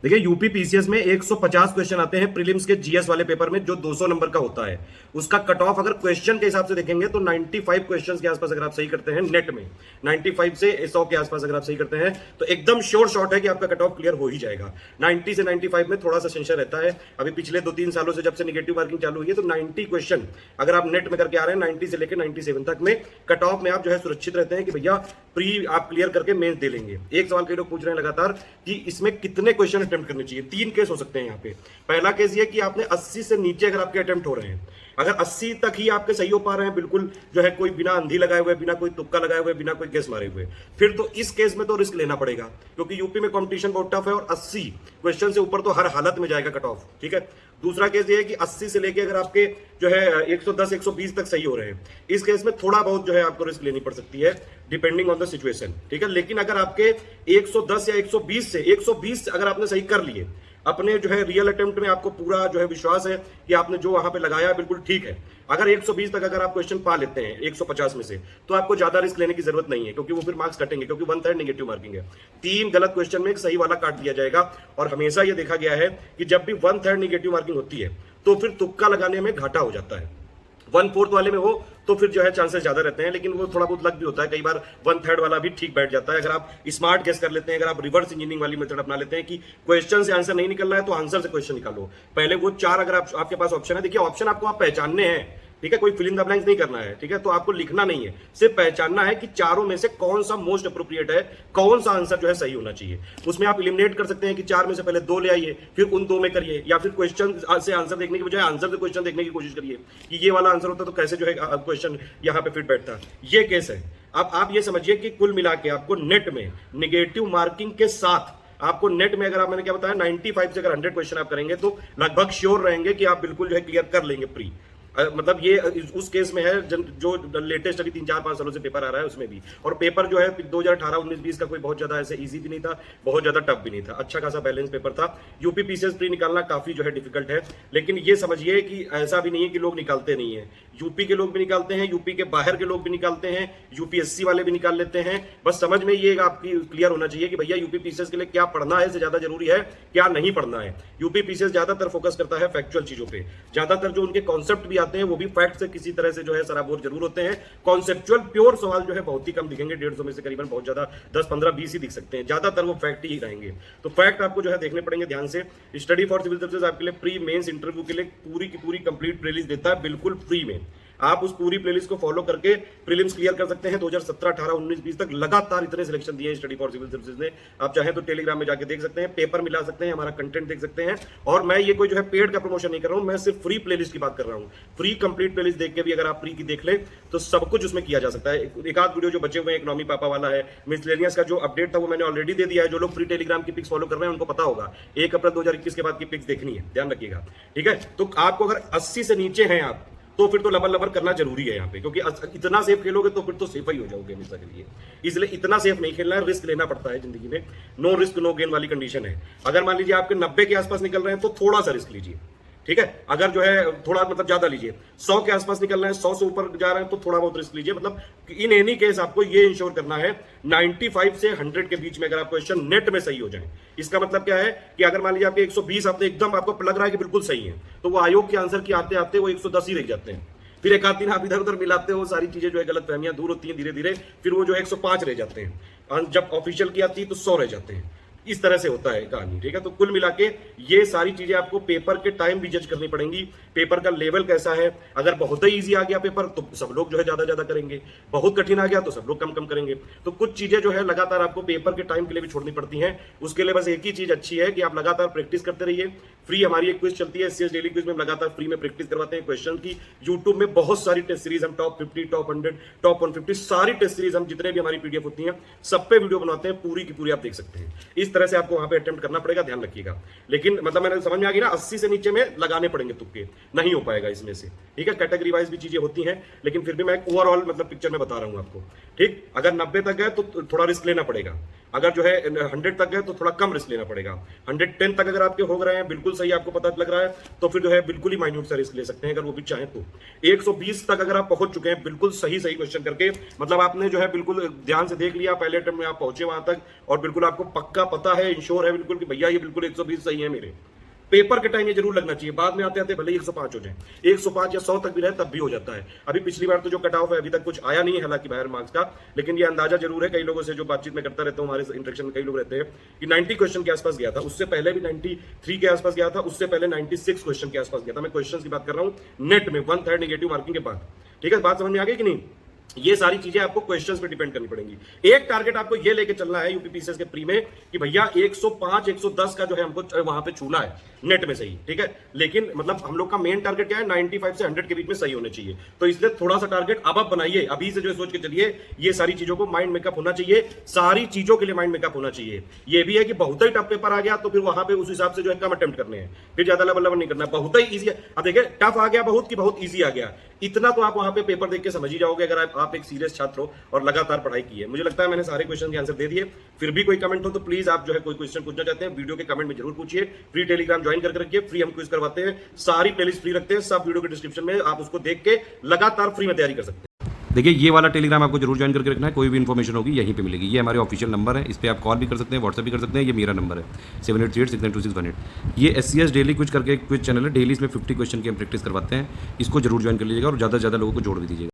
देखिए UP PCS में 150 question आते हैं प्रीलिम्स के जीएस वाले पेपर में, जो 200 नंबर का होता है। उसका कट ऑफ अगर क्वेश्चन के हिसाब से देखेंगे तो 95 क्वेश्चंस के आसपास अगर आप सही करते हैं नेट में, 95 से 100 के आसपास अगर आप सही करते हैं तो एकदम श्योर शॉट है कि आपका कट ऑफ क्लियर हो ही जाएगा। 90 से 95 में थोड़ा सा संशय रहता है। अभी पिछले 2-3 सालों से जब से नेगेटिव मार्किंग चालू हुई है तो 90 क्वेश्चन अगर आप नेट में करके आ रहे हैं 90 से लेकर 97 तक में कट ऑफ में आप जो है सुरक्षित रहते हैं कि भैया प्री आप क्लियर करके मेंस दे लेंगे। एक सवाल कई लोग पूछ रहे हैं लगातार कि इसमें कितने क्वेश्चन अटेम्प्ट करने चाहिए। 3 केस हो सकते हैं यहाँ पे। पहला केस ये कि आपने 80 से नीचे अगर आपके अटेम्प्ट हो रहे हैं, अगर 80 तक ही आपके सही हो पा रहे हैं बिल्कुल जो है, कोई बिना अंधी लगाए हुए, बिना कोई तुक्का लगाए हुए, बिना कोई गेस मारे हुए, फिर तो इस केस में तो रिस्क लेना पड़ेगा, क्योंकि यूपी में कंपटीशन बहुत टफ है और 80 क्वेश्चन से ऊपर तो हर हालत में जाएगा कट ऑफ। ठीक है। दूसरा केस ये है कि 80 से लेके अगर आपके जो है 110 120 तक सही हो रहे हैं, इस केस में थोड़ा बहुत जो है आपको रिस्क लेनी पड़ सकती है डिपेंडिंग ऑन द सिचुएशन। ठीक है। लेकिन अगर आपके 110 या 120 अगर आपने सही कर लिए, अपने जो है रियल अटेम्प्ट में आपको पूरा जो है विश्वास है कि आपने जो वहां पे लगाया बिल्कुल ठीक है, अगर 120 तक अगर आप क्वेश्चन पा लेते हैं 150 में से, तो आपको ज्यादा रिस्क लेने की जरूरत नहीं है, क्योंकि वो फिर मार्क्स कटेंगे, क्योंकि 1/3 नेगेटिव मार्किंग है। 3 गलत क्वेश्चन में एक सही वाला काट दिया जाएगा। और हमेशा ये देखा गया है कि जब भी 1/3 नेगेटिव मार्किंग होती है तो फिर तुक्का लगाने में घाटा हो जाता है। 1/4 वाले में हो तो फिर जो है चांसेस ज्यादा रहते हैं, लेकिन वो थोड़ा बहुत लक भी होता है। कई बार 1/3 वाला भी ठीक बैठ जाता है अगर आप स्मार्ट गेस कर लेते हैं, अगर आप रिवर्स इंजीनियरिंग वाली मेथड अपना लेते हैं कि क्वेश्चन से आंसर नहीं निकल रहा है तो आंसर से क्वेश्चन निकालो। पहले वो 4 अगर आपके पास ऑप्शन है, देखिए ऑप्शन आपको आप पहचानने हैं, ठीक है, कोई फिल इन द ब्लैंक्स नहीं करना है। ठीक है। तो आपको लिखना नहीं है, सिर्फ पहचानना है कि चारों में से कौन सा मोस्ट अप्रोप्रिएट है, कौन सा आंसर जो है सही होना चाहिए। उसमें आप एलिमिनेट कर सकते हैं कि 4 में से पहले 2 ले आइए, फिर उन 2 में करिए, या फिर क्वेश्चन से आंसर देखने की बजाय आंसर से क्वेश्चन देखने की कोशिश करिए कि ये वाला आंसर होता तो कैसे जो है क्वेश्चन यहाँ पे फिट बैठता। ये केस है। अब आप ये समझिए कि कुल मिला के आपको नेट में नेगेटिव मार्किंग के साथ आपको नेट में, अगर आप मैंने क्या बताया 95 से अगर 100 क्वेश्चन आप करेंगे तो लगभग श्योर रहेंगे कि आप बिल्कुल जो है क्लियर कर लेंगे प्री। मतलब ये उस केस में है जो लेटेस्ट अभी 3-4-5 सालों से पेपर आ रहा है उसमें भी। और पेपर जो है 2018, 19, 20 का कोई बहुत ज्यादा ऐसे इजी भी नहीं था, बहुत ज्यादा टफ भी नहीं था, अच्छा खासा बैलेंस पेपर था। यूपी पीसीएस प्री निकालना काफी जो है डिफिकल्ट है, लेकिन ये समझिए कि ऐसा भी नहीं है कि लोग निकालते नहीं है। यूपी के लोग भी निकालते हैं, यूपी के बाहर के लोग भी निकालते हैं, यूपीएससी वाले भी निकाल लेते हैं। बस समझ में ये आपकी क्लियर होना चाहिए कि भैया यूपी पीसीएस के लिए क्या पढ़ना है से ज्यादा जरूरी है क्या नहीं पढ़ना है। यूपी पीसीएस ज्यादातर फोकस करता है फैक्चुअल चीजों पे, ज्यादातर जो उनके कॉन्सेप्ट भी आते हैं वो भी फैक्ट से किसी तरह से जो है सराबोर जरूर होते हैं। कॉन्सेप्चुअल प्योर सवाल जो है बहुत ही कम दिखेंगे, 150 में से करीबन बहुत ज्यादा 10, 15, 20 ही दिख सकते हैं, ज्यादातर वो फैक्ट ही रहेंगे। तो फैक्ट आपको जो है देखने पड़ेंगे ध्यान से। स्टडी फॉर सिविल सर्विसेज आपके लिए प्री मेंस इंटरव्यू के लिए पूरी की पूरी कंप्लीट प्लेलिस्ट देता है, बिल्कुल फ्री में। आप उस पूरी प्लेलिस्ट को फॉलो करके प्रीलिम्स क्लियर कर सकते हैं। 2017, 18, 19, 20 तक लगातार इतने सिलेक्शन दिए स्टडी फॉर सिविल सर्विसेज ने। आप चाहें तो टेलीग्राम में जाके देख सकते हैं, पेपर मिला सकते हैं, हमारा कंटेंट देख सकते हैं। और मैं ये कोई जो है पेड का प्रमोशन नहीं कर रहा हूं, मैं सिर्फ फ्री प्लेलिस्ट की बात कर रहा हूं। फ्री कंप्लीट प्लेलिस्ट देख के भी अगर आप फ्री की देख ले तो सब कुछ उसमें किया जा सकता है। एक आध वीडियो जो बचे हुए हैं, इकोनॉमी पापा वाला है, मिसलेनियस का जो अपडेट था वो मैंने ऑलरेडी दे दिया है। जो लोग फ्री टेलीग्राम की पिक्स फॉलो कर रहे हैं उनको पता होगा 1 अप्रैल 2021 के बाद की पिक्स देखनी है, ध्यान रखिएगा। ठीक है। तो आपको अगर 80 से नीचे हैं आप तो फिर तो लबर लबर करना जरूरी है यहाँ पे, क्योंकि इतना सेफ खेलोगे तो फिर तो सेफ ही हो जाओगे हमेशा के लिए। इसलिए इतना सेफ नहीं खेलना है, रिस्क लेना पड़ता है जिंदगी में। नो रिस्क नो गेन वाली कंडीशन है। अगर मान लीजिए आपके 90 के आसपास निकल रहे हैं तो थोड़ा सा रिस्क लीजिए। ठीक है। अगर जो है थोड़ा मतलब ज्यादा लीजिए, 100 के आसपास निकलना है, 100 से ऊपर जा रहे हैं तो थोड़ा बहुत रिस्क लीजिए। मतलब इन एनी केस आपको ये इंश्योर करना है 95 से 100 के बीच में अगर आप क्वेश्चन नेट में सही हो जाए। इसका मतलब क्या है कि अगर मान लीजिए आपके 120 आपने एकदम आपको लग रहा है कि बिल्कुल सही है, तो वो आयोग के आंसर की आते आते वो 110 ही रह जाते हैं। फिर एक आध दिन आप इधर उधर मिलाते हो, सारी चीजें जो है गलत फहमियां दूर होती हैं धीरे धीरे, फिर वो जो है 105 रह जाते हैं, जब ऑफिशियल की आती है तो 100 रह जाते हैं। इस तरह से होता है कहानी। ठीक है। तो कुल मिला के ये सारी चीजें आपको पेपर के टाइम भी जज करनी पड़ेंगी। पेपर का लेवल कैसा है, अगर बहुत ही इजी आ गया पेपर तो सब लोग जो है ज्यादा ज्यादा करेंगे, बहुत कठिन आ गया तो सब लोग कम कम करेंगे। तो कुछ चीजें जो है लगातार आपको पेपर के टाइम के लिए भी छोड़नी पड़ती हैं। उसके लिए बस एक ही चीज अच्छी है कि आप लगातार प्रैक्टिस करते रहिए। फ्री हमारी एक क्विज चलती है एससीएस डेली क्विज में, हम लगातार फ्री में प्रैक्टिस करवाते हैं क्वेश्चन की। यूट्यूब में बहुत सारी टेस्ट सीरीज, हम टॉप 50, टॉप 100, टॉप 150 सारी टेस्ट सीरीज, हम जितने भी हमारी पीडीएफ होती हैं सब पे वीडियो बनाते हैं, पूरी की पूरी आप देख सकते हैं। इस तरह से आपको वहां पे अटेम्प्ट करना पड़ेगा, ध्यान रखिएगा। लेकिन मतलब मैंने समझ में आ गई ना, 80 से नीचे में लगाने पड़ेंगे तुक्के, नहीं हो पाएगा इसमें से। ठीक है। कैटेगरी वाइज भी चीजें होती हैं, लेकिन फिर भी मैं ओवरऑल मतलब पिक्चर में बता रहा हूं आपको। ठीक। अगर 90 तक है तो थोड़ा रिस्क लेना पड़ेगा, अगर जो है 100 तक है तो थोड़ा कम रिस्क लेना पड़ेगा। 110 तक अगर आपके हो रहे हैं, बिल्कुल सही आपको पता लग रहा है, तो फिर जो है बिल्कुल ही माइन्यूट सा रिस्क ले सकते हैं अगर वो भी चाहें तो। 120 तक अगर आप पहुंच चुके हैं बिल्कुल सही सही क्वेश्चन करके, मतलब आपने जो है बिल्कुल ध्यान से देख लिया, पहले अटेम्प्ट में आप पहुंचे वहां तक और बिल्कुल आपको पक्का पता है, इंश्योर है बिल्कुल कि भैया ये बिल्कुल 120 सही है मेरे, पेपर के टाइम ये जरूर लगना चाहिए। बाद में आते आते भले 105 हो जाए, 105 या 100 तक भी रहे तब भी हो जाता है। अभी पिछली बार तो जो कट ऑफ है अभी तक कुछ आया नहीं है हालांकि बाहर मार्क्स का, लेकिन ये अंदाजा जरूर है, कई लोगों से जो बातचीत में करता रहता हूँ, हमारे इंटरेक्शन में कई लोग रहते हैं कि 90 क्वेश्चन के आसपास गया था, उससे पहले भी 93 के आसपास गया था, उससे पहले 96 क्वेश्चन के आसपास गया था। मैं क्वेश्चन की बात कर रहा हूँ नेट में 1/3 नेगेटिव मार्किंग के बाद। ठीक है, बात समझ में आ गई कि नहीं? ये सारी चीजें आपको क्वेश्चंस पे डिपेंड करनी पड़ेंगी। एक टारगेट आपको ये लेके चलना है यूपीपीसीएस के प्री में कि भैया 105 110 का जो है हमको वहां पे छूना है नेट में सही। ठीक है, लेकिन मतलब हम लोग का मेन टारगेट क्या है, 95 से 100 के बीच में सही होने चाहिए। तो इसलिए थोड़ा सा टारगेट अब आप बनाइए, अभी से जो सोच के चलिए, ये सारी चीजों को माइंड मेकअप होना चाहिए, सारी चीजों के लिए माइंड मेकअप होना चाहिए। ये भी है कि बहुत ही टफ पेपर आ गया तो फिर वहां पे उस हिसाब से जो है कम अटेम्प्ट करने हैं, फिर ज्यादा लेवल नहीं करना। बहुत ही ईजी, अब देखिए टफ आ गया बहुत कि बहुत ईजी आ गया, इतना तो आप वहां पे पेपर देख के समझ ही जाओगे अगर आप एक सीरियस छात्र हो और लगातार पढ़ाई की है। मुझे लगता है मैंने सारे क्वेश्चन के आंसर दे दिए। फिर भी कोई कमेंट हो तो प्लीज आप जो है कोई क्वेश्चन पूछना चाहते हैं वीडियो के कमेंट में जरूर पूछिए। फ्री टेलीग्राम ज्वाइन करके रखिए, फ्री हम क्विज करवाते हैं, सारी प्लेलिस्ट फ्री रखते हैं, सब वीडियो के डिस्क्रिप्शन में, आप उसको देख के लगातार फ्री में तैयारी कर सकते हैं। देखिए ये वाला टेलीग्राम आपको जरूर ज्वाइन करके रखना है, कोई भी इन्फॉर्मेशन होगी यहीं पे मिलेगी। ये हमारे ऑफिशियल नंबर है, इस पर आप कॉल भी कर सकते हैं, व्हाट्सएप भी कर सकते हैं। ये मेरा नंबर है 7838692618। ये SCS डेली कुछ करके क्विज चैनल है, डेली इसमें 50 क्वेश्चन की हम प्रैक्टिस करवाते हैं, इसको जरूर ज्वाइन कर लीजिएगा और ज़्यादा से ज़्यादा लोगों को जोड़ भी दीजिएगा।